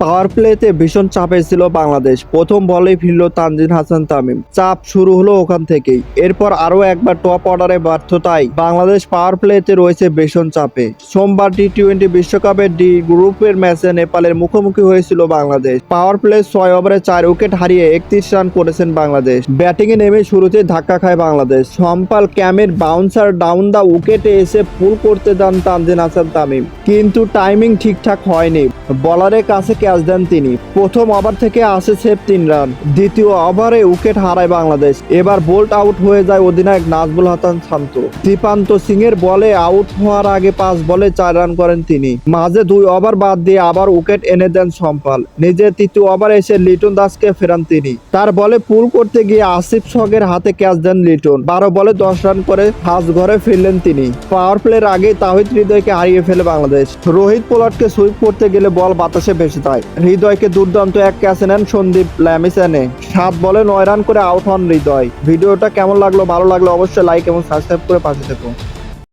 পাওয়ার প্লেতে ভীষণ চাপে ছিল বাংলাদেশ। প্রথম বলেই ফিরল তানজিদ হাসান তামিম। চাপ শুরু হলো ওখান থেকেই। এরপর আরও একবার টপ অর্ডারে ব্যর্থতায় বাংলাদেশ পাওয়ার প্লেতে রয়েছে ভীষণ চাপে। সোমবার টি-20 বিশ্বকাপের ডি গ্রুপের ম্যাচে নেপালের মুখোমুখি হয়েছিল বাংলাদেশ। পাওয়ার প্লে 6 ওভারে 4 উইকেট হারিয়ে 31 রান করেছেন বাংলাদেশ। ব্যাটিংয়ে নেমে শুরুতে ধাক্কা খায় বাংলাদেশ। সম্পাল ক্যামের বাউন্সার ডাউন দা উইকেটে এসে পুল করতে যান তানজিদ হাসান তামিম, কিন্তু টাইমিং ঠিকঠাক হয়নি। বলারের কাছে ক্যাচ দেন তিনি। প্রথম ওভার থেকে আসে সেভ 3 রান। দ্বিতীয় ওভারে উইকেট হারায় বাংলাদেশ। এবার বোল্ড আউট হয়ে যায় অধিনায়ক নাজমুল হাসান শান্ত। দীপান্ত সিং এর বলে আউট হওয়ার আগে 5 বলে 4 রান করেন তিনি। মাঝে 2 ওভার বাদ দিয়ে আবার উইকেট এনে দেন সম্পাল। নিজের তৃতীয় ওভারে এসে লিটন দাসকে ফেরান তিনি। তার বলে পুল করতে গিয়ে আসিফ শখের হাতে ক্যাচ দেন লিটন। 12 বলে 10 রান করে হাজ ঘরে ফিরলেন তিনি। পাওয়ার প্লের আগেই তাহিদ হৃদয়কে হারিয়ে ফেলে বাংলাদেশ। রোহিত পোলার্ডকে সুইপ করতে গেলে বল বাতাসে ভেসে যায়। হৃদয়কে দুর্দান্ত এক ক্যাচ নেন সন্দীপ ল্যামিসেনে। 7 বলে 9 রান করে আউট হন হৃদয়। ভিডিওটা কেমন লাগলো? ভালো লাগলো অবশ্যই লাইক এবং সাবস্ক্রাইব করে পাশে থেকো।